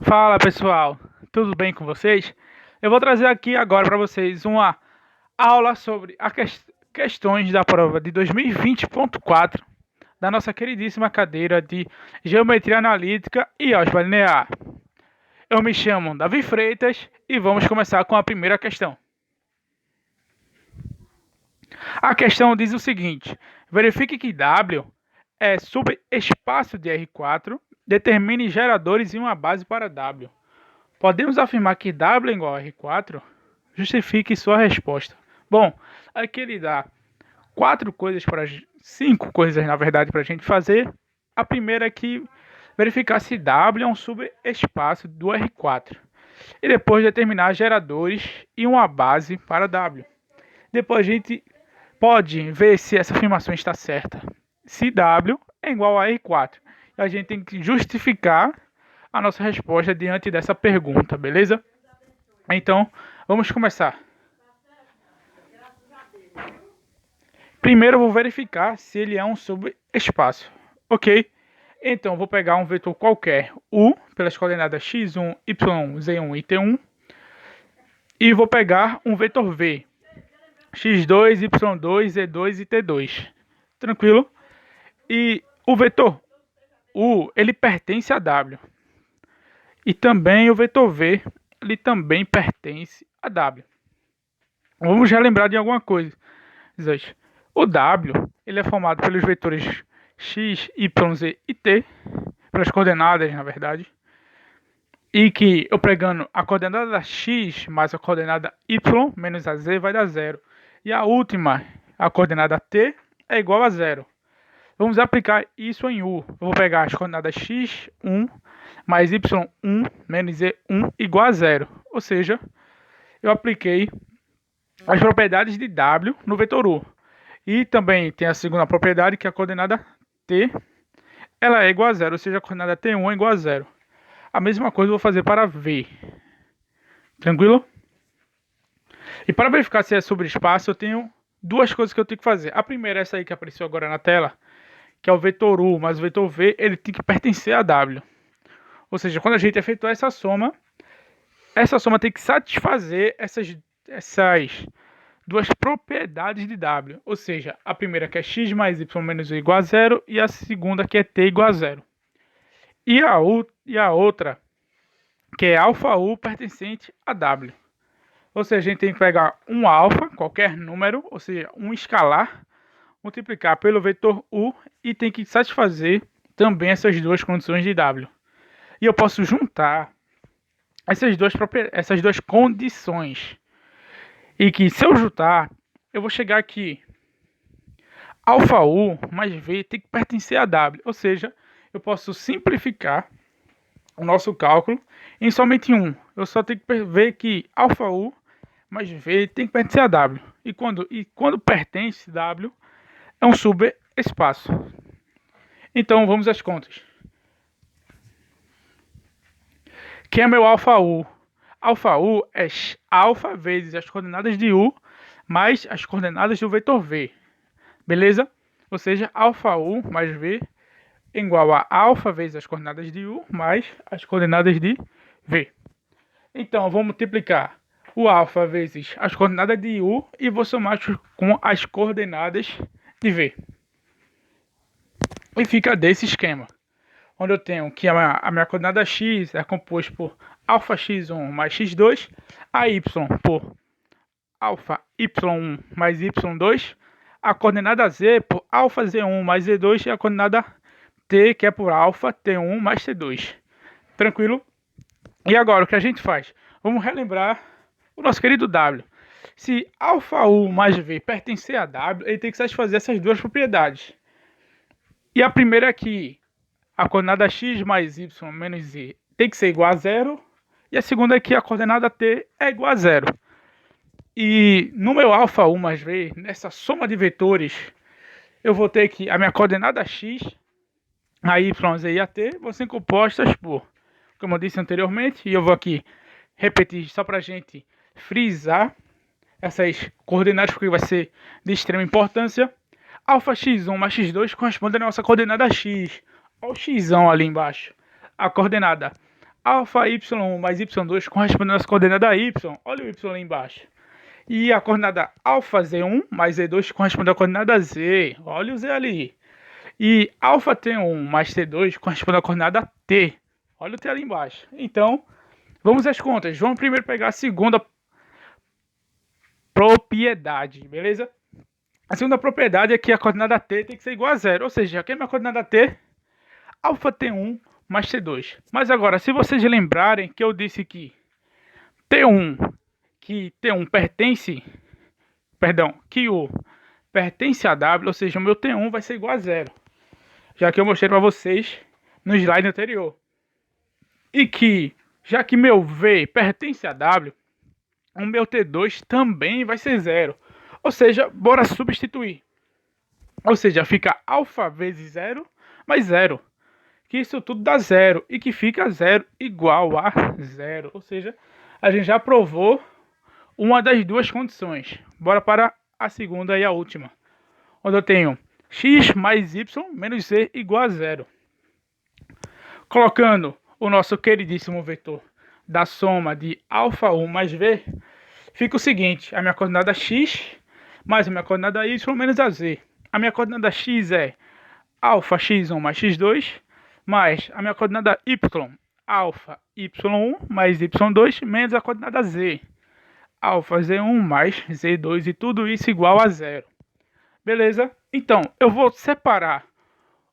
Fala pessoal, tudo bem com vocês? Eu vou trazer aqui agora para vocês uma aula sobre as questões da prova de 2020.4 da nossa queridíssima cadeira de Geometria Analítica e Álgebra Linear. Eu me chamo Davi Freitas e vamos começar com a primeira questão. A questão diz o seguinte: verifique que W é subespaço de R4, determine geradores e uma base para W. Podemos afirmar que W é igual a R4? Justifique sua resposta. Bom, aqui ele dá cinco coisas na verdade para a gente fazer. A primeira é que verificar se W é um subespaço do R4 e depois determinar geradores e uma base para W. Depois a gente pode ver se essa afirmação está certa. Se W é igual a R4, a gente tem que justificar a nossa resposta diante dessa pergunta, beleza? Então, vamos começar. Primeiro eu vou verificar se ele é um subespaço, ok? Então, vou pegar um vetor qualquer, U, pelas coordenadas x1, y1, z1 e t1, e vou pegar um vetor V, x2, y2, z2 e t2, tranquilo? E o vetor U, ele pertence a W. E também o vetor V, ele também pertence a W. Vamos relembrar de alguma coisa. O W, ele é formado pelos vetores x, y, z e t, pelas coordenadas, na verdade. E que eu pegando a coordenada x mais a coordenada y menos a z vai dar zero. E a última, a coordenada t, é igual a zero. Vamos aplicar isso em U. Eu vou pegar as coordenadas x1 mais y1 menos z1 igual a zero. Ou seja, eu apliquei as propriedades de W no vetor U. E também tem a segunda propriedade, que é a coordenada t, ela é igual a zero, ou seja, a coordenada t1 é igual a zero. A mesma coisa eu vou fazer para V. Tranquilo? E para verificar se é subespaço, eu tenho duas coisas que eu tenho que fazer. A primeira é essa aí que apareceu agora na tela, que é o vetor U, mas o vetor V, ele tem que pertencer a W. Ou seja, quando a gente efetuar essa soma tem que satisfazer essas duas propriedades de W. Ou seja, a primeira que é x mais y menos u igual a zero e a segunda que é t igual a zero. E a outra, que é alfa U pertencente a W. Ou seja, a gente tem que pegar um alfa, qualquer número, ou seja, um escalar, multiplicar pelo vetor U e tem que satisfazer também essas duas condições de W. E eu posso juntar essas duas condições. E que se eu juntar, eu vou chegar aqui. Alfa U mais V tem que pertencer a W. Ou seja, eu posso simplificar o nosso cálculo em somente um. Eu só tenho que ver que alfa U mais V tem que pertencer a W. E quando pertence W, é um subespaço. Então vamos às contas. Quem é meu alfa U? Alfa U é alfa vezes as coordenadas de U mais as coordenadas do vetor V. Beleza? Ou seja, alfa U mais V igual a alfa vezes as coordenadas de U mais as coordenadas de V. Então, eu vou multiplicar o alfa vezes as coordenadas de U e vou somar com as coordenadas de V. E fica desse esquema, onde eu tenho que a minha coordenada x é composta por alfa x1 mais x2, a y por alfa y1 mais y2, a coordenada z por alfa z1 mais z2 e a coordenada t, que é por alfa t1 mais t2. Tranquilo? E agora, o que a gente faz? Vamos relembrar o nosso querido W. Se alfa U mais V pertencer a W, ele tem que satisfazer essas duas propriedades. E a primeira é que a coordenada x mais y menos z tem que ser igual a zero. E a segunda é que a coordenada t é igual a zero. E no meu alfa U mais V, nessa soma de vetores, eu vou ter que a minha coordenada x, a y, z e a t vão ser compostas por, como eu disse anteriormente, e eu vou aqui repetir só para a gente frisar essas coordenadas, porque vai ser de extrema importância. Alfa x1 mais x2 corresponde à nossa coordenada x. Olha o x ali embaixo. A coordenada alfa y1 mais y2 correspondendo às coordenadas y, olha o y lá embaixo. E a coordenada alfa z1 mais z2 corresponde à coordenada z, olha o z ali. E alfa t1 mais t2 corresponde à coordenada t, olha o t ali embaixo. Então, vamos às contas. Vamos primeiro pegar a segunda propriedade, beleza? A segunda propriedade é que a coordenada t tem que ser igual a zero, ou seja, aqui é a minha coordenada t, alfa t1 mais t2. Mas agora, se vocês lembrarem que eu disse que T1 pertence, que o pertence a W, ou seja, o meu T1 vai ser igual a zero, já que eu mostrei para vocês no slide anterior. E que, já que meu V pertence a W, o meu T2 também vai ser zero. Ou seja, bora substituir. Ou seja, fica alfa vezes zero mais zero. Que isso tudo dá zero. E que fica zero igual a zero. Ou seja, a gente já provou uma das duas condições. Bora para a segunda e a última. Onde eu tenho x mais y menos z igual a zero. Colocando o nosso queridíssimo vetor da soma de alfa 1 mais v, fica o seguinte: a minha coordenada x mais a minha coordenada y menos a z. A minha coordenada x é alfa x1 mais x2, mais a minha coordenada y, alfa y1 mais y2, menos a coordenada z, alfa z1 mais z2, e tudo isso igual a zero. Beleza? Então, eu vou separar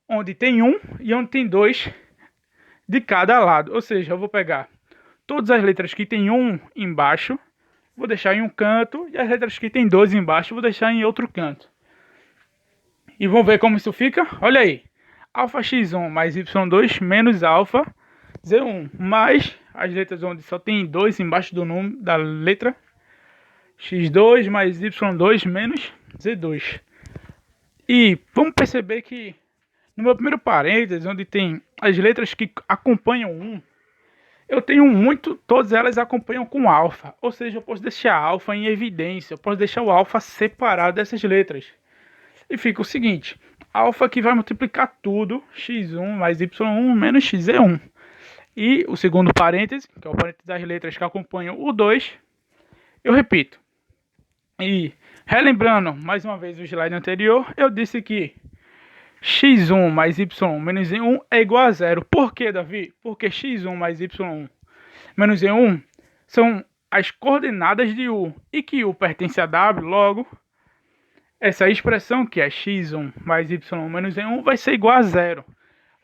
onde tem 1 e onde tem 2 de cada lado. Ou seja, eu vou pegar todas as letras que tem 1 embaixo, vou deixar em um canto, e as letras que tem 2 embaixo, vou deixar em outro canto. E vamos ver como isso fica? Olha aí. Alfa x1 mais y2 menos alfa z1, mais as letras onde só tem 2 embaixo do número da letra, x2 mais y2 menos z2. E vamos perceber que no meu primeiro parênteses, onde tem as letras que acompanham 1, eu tenho todas elas acompanham com alfa. Ou seja, eu posso deixar alfa em evidência, eu posso deixar o alfa separado dessas letras. E fica o seguinte: alfa que vai multiplicar tudo, x1 mais y1 menos xe1. E o segundo parêntese, que é o parêntese das letras que acompanham o 2, eu repito. E relembrando mais uma vez o slide anterior, eu disse que x1 mais y menos z1 é igual a zero. Por que, Davi? Porque x1 mais y menos z1 são as coordenadas de u, e que u pertence a w, logo essa expressão que é x1 mais y menos z1 vai ser igual a zero.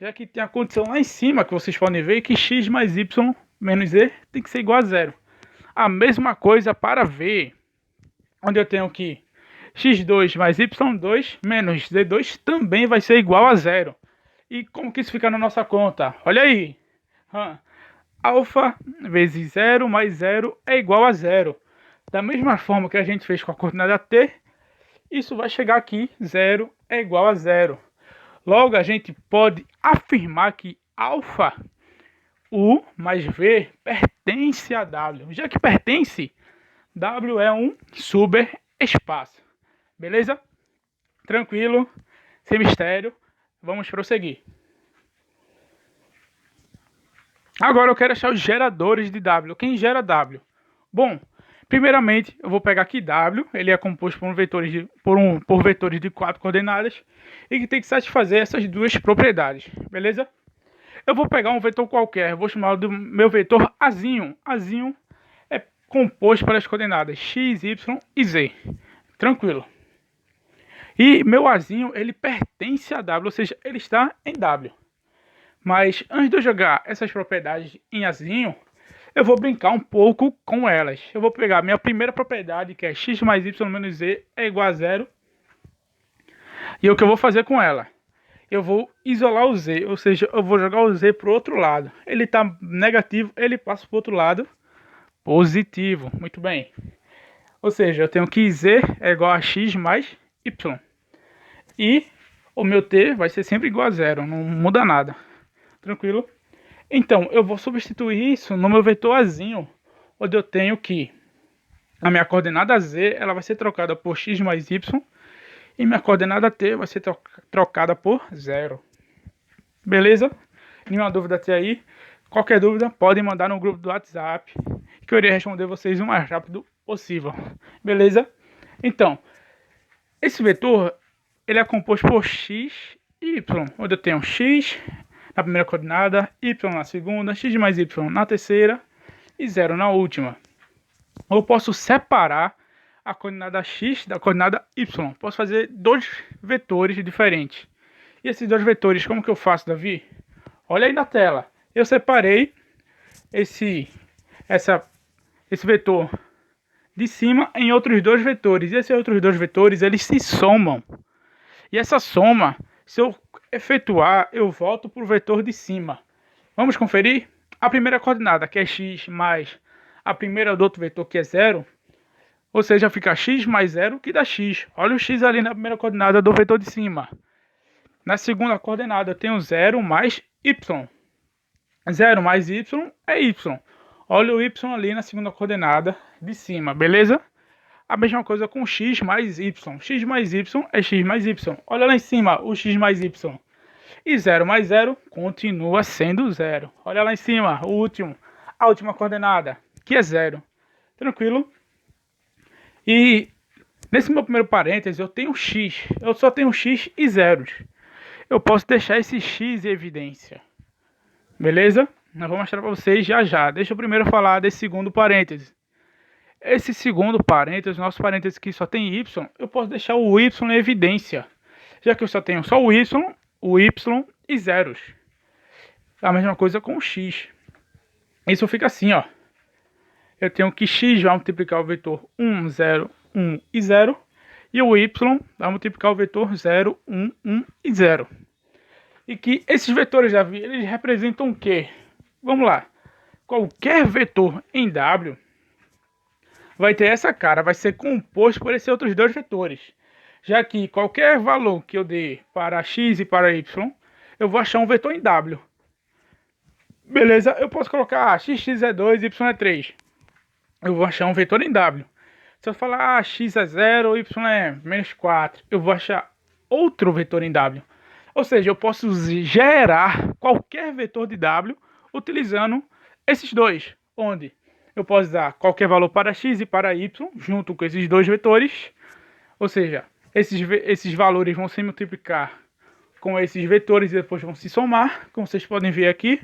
Já que tem a condição lá em cima que vocês podem ver que x mais y menos z tem que ser igual a zero. A mesma coisa para v, onde eu tenho que x2 mais y2 menos z2 também vai ser igual a zero. E como que isso fica na nossa conta? Olha aí. Alfa vezes 0 mais 0 é igual a zero. Da mesma forma que a gente fez com a coordenada t, isso vai chegar aqui, 0 é igual a zero. Logo, a gente pode afirmar que alfa u mais v pertence a w. Já que pertence, w é um superespaço. Beleza? Tranquilo, sem mistério. Vamos prosseguir. Agora eu quero achar os geradores de W. Quem gera W? Bom, primeiramente eu vou pegar aqui W. Ele é composto por vetores de 4 coordenadas e que tem que satisfazer essas duas propriedades. Beleza? Eu vou pegar um vetor qualquer. Eu vou chamar do meu vetor Azinho. Azinho é composto pelas coordenadas x, y e z. Tranquilo. E meu Azinho, ele pertence a W, ou seja, ele está em W. Mas antes de eu jogar essas propriedades em Azinho, eu vou brincar um pouco com elas. Eu vou pegar a minha primeira propriedade, que é x mais y menos z é igual a zero. E o que eu vou fazer com ela? Eu vou isolar o z, ou seja, eu vou jogar o z para o outro lado. Ele está negativo, ele passa para o outro lado positivo. Muito bem. Ou seja, eu tenho que z é igual a x mais y. E o meu t vai ser sempre igual a zero, não muda nada. Tranquilo? Então, eu vou substituir isso no meu vetor Azinho, onde eu tenho que a minha coordenada z ela vai ser trocada por x mais y e minha coordenada t vai ser trocada por zero. Beleza? Nenhuma dúvida até aí? Qualquer dúvida, podem mandar no grupo do WhatsApp, que eu irei responder vocês o mais rápido possível. Beleza? Então, esse vetor, ele é composto por x e y, onde eu tenho x na primeira coordenada, y na segunda, x mais y na terceira e 0 na última. Eu posso separar a coordenada x da coordenada y. Posso fazer dois vetores diferentes. E esses dois vetores, como que eu faço, Davi? Olha aí na tela. Eu separei esse vetor de cima em outros dois vetores. E esses outros dois vetores, eles se somam. E essa soma, se eu efetuar, eu volto para o vetor de cima. Vamos conferir? A primeira coordenada, que é x, mais a primeira do outro vetor, que é 0. Ou seja, fica x mais 0, que dá x. Olha o x ali na primeira coordenada do vetor de cima. Na segunda coordenada, eu tenho 0 mais y. 0 mais y é y. Olha o y ali na segunda coordenada de cima, beleza? A mesma coisa com x mais y. X mais y é x mais y. Olha lá em cima o x mais y. E 0 mais 0 continua sendo 0. Olha lá em cima, a última coordenada, que é 0. Tranquilo? E nesse meu primeiro parêntese eu tenho x. Eu só tenho x e zeros. Eu posso deixar esse x em evidência. Beleza? Eu vou mostrar para vocês já já. Deixa eu primeiro falar desse segundo parêntese. Esse segundo parêntese, nosso parêntese que só tem y, eu posso deixar o y em evidência. Já que eu só tenho só o y e zeros. A mesma coisa com o x. Isso fica assim, ó. Eu tenho que x vai multiplicar o vetor 1, 0, 1 e 0. E o y vai multiplicar o vetor 0, 1, 1 e 0. E que esses vetores, Davi, eles representam o quê? Vamos lá. Qualquer vetor em W vai ter essa cara, vai ser composto por esses outros dois vetores. Já que qualquer valor que eu dê para x e para y, eu vou achar um vetor em W. Beleza? Eu posso colocar x é 2, y é 3. Eu vou achar um vetor em W. Se eu falar x é 0, y é menos 4, eu vou achar outro vetor em W. Ou seja, eu posso gerar qualquer vetor de W utilizando esses dois. Onde eu posso dar qualquer valor para x e para y, junto com esses dois vetores. Ou seja, esses valores vão se multiplicar com esses vetores e depois vão se somar, como vocês podem ver aqui.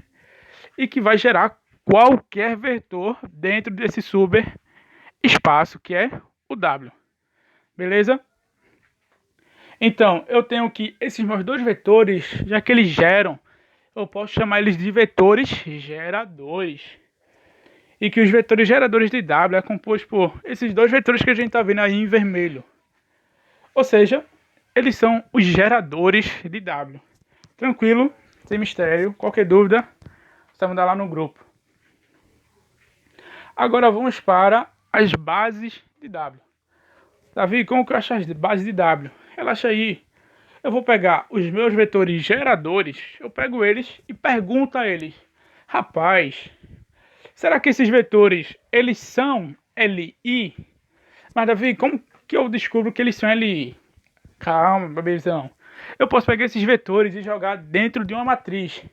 E que vai gerar qualquer vetor dentro desse espaço que é o W. Beleza? Então, eu tenho que esses meus dois vetores, já que eles geram, eu posso chamar eles de vetores geradores. E que os vetores geradores de W é composto por esses dois vetores que a gente está vendo aí em vermelho. Ou seja, eles são os geradores de W. Tranquilo, sem mistério. Qualquer dúvida, você mandar lá no grupo. Agora vamos para as bases de W. Davi, como que eu acho as bases de W? Relaxa aí. Eu vou pegar os meus vetores geradores, eu pego eles e pergunto a eles: rapaz, será que esses vetores, eles são LI? Mas Davi, como que eu descubro que eles são LI? Calma, bebezão. Eu posso pegar esses vetores e jogar dentro de uma matriz.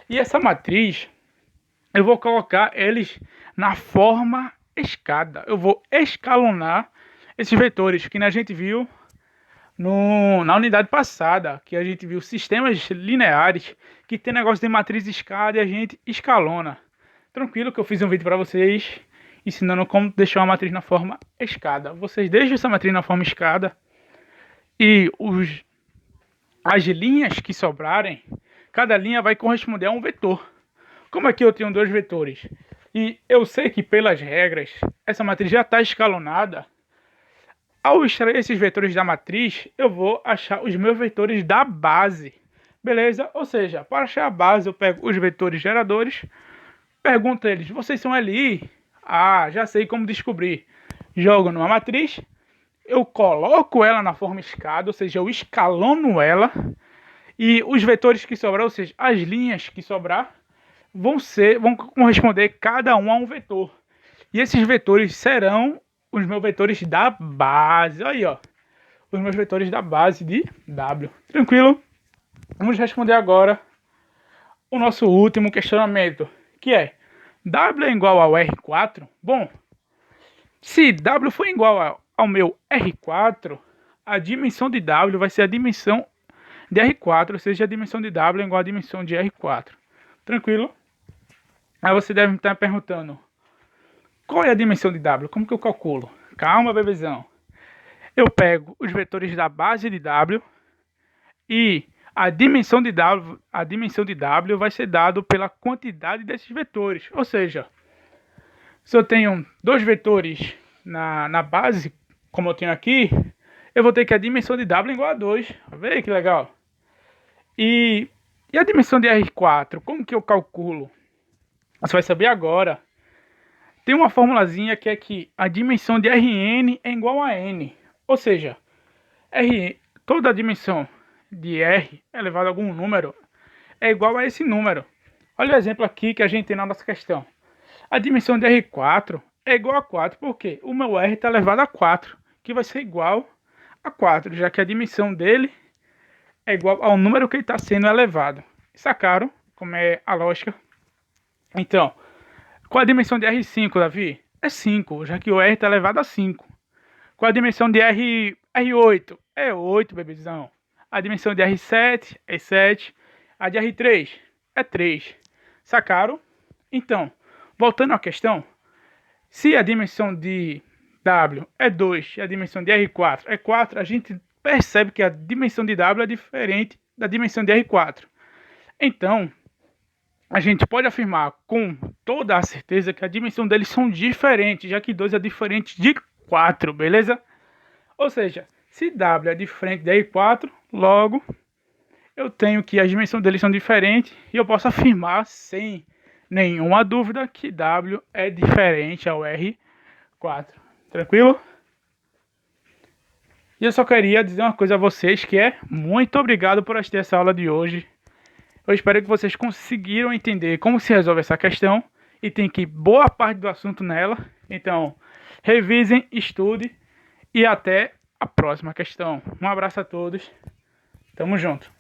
E essa matriz, eu vou colocar eles na forma escada. Eu vou escalonar esses vetores que a gente viu na unidade passada, que a gente viu sistemas lineares que tem negócio de matriz escada e a gente escalona. Tranquilo que eu fiz um vídeo para vocês ensinando como deixar uma matriz na forma escada. Vocês deixam essa matriz na forma escada e as linhas que sobrarem, cada linha vai corresponder a um vetor. Como aqui eu tenho dois vetores e eu sei que pelas regras essa matriz já está escalonada, ao extrair esses vetores da matriz, eu vou achar os meus vetores da base. Beleza? Ou seja, para achar a base, eu pego os vetores geradores, pergunto a eles: vocês são LI? Ah, já sei como descobrir. Jogo numa matriz, eu coloco ela na forma escada, ou seja, eu escalono ela, e os vetores que sobrar, ou seja, as linhas que sobrar, vão corresponder cada um a um vetor. E esses vetores serão os meus vetores da base. Aí, ó. Os meus vetores da base de W. Tranquilo? Vamos responder agora o nosso último questionamento, que é W é igual ao R4. Bom, se W for igual ao meu R4, a dimensão de W vai ser a dimensão de R4, ou seja, a dimensão de W é igual à dimensão de R4. Tranquilo? Aí você deve estar perguntando, qual é a dimensão de W? Como que eu calculo? Calma, bebezão. Eu pego os vetores da base de W e a dimensão de W vai ser dado pela quantidade desses vetores. Ou seja, se eu tenho dois vetores na base, como eu tenho aqui, eu vou ter que a dimensão de W é igual a 2. Vê que legal. E a dimensão de R4, como que eu calculo? Você vai saber agora. Tem uma formulazinha que é que a dimensão de Rn é igual a N. Ou seja, toda a dimensão de R elevado a algum número é igual a esse número. Olha o exemplo aqui que a gente tem na nossa questão. A dimensão de R4 é igual a 4, porque o meu R está elevado a 4, que vai ser igual a 4, já que a dimensão dele é igual ao número que ele está sendo elevado. Sacaram como é a lógica? Então, qual a dimensão de R5, Davi? É 5, já que o R está elevado a 5. Qual a dimensão de R8? É 8, bebezão. A dimensão de R7 é 7. A de R3 é 3. Sacaram? Então, voltando à questão, se a dimensão de W é 2 e a dimensão de R4 é 4, a gente percebe que a dimensão de W é diferente da dimensão de R4. Então, a gente pode afirmar com toda a certeza que a dimensão deles são diferentes, já que 2 é diferente de 4, beleza? Ou seja, se W é diferente de R4, logo eu tenho que as dimensões deles são diferentes e eu posso afirmar sem nenhuma dúvida que W é diferente ao R4. Tranquilo? E eu só queria dizer uma coisa a vocês, que é muito obrigado por assistir essa aula de hoje. Eu espero que vocês conseguiram entender como se resolve essa questão e tem que boa parte do assunto nela. Então, revisem, estudem e até a próxima questão. Um abraço a todos. Tamo junto.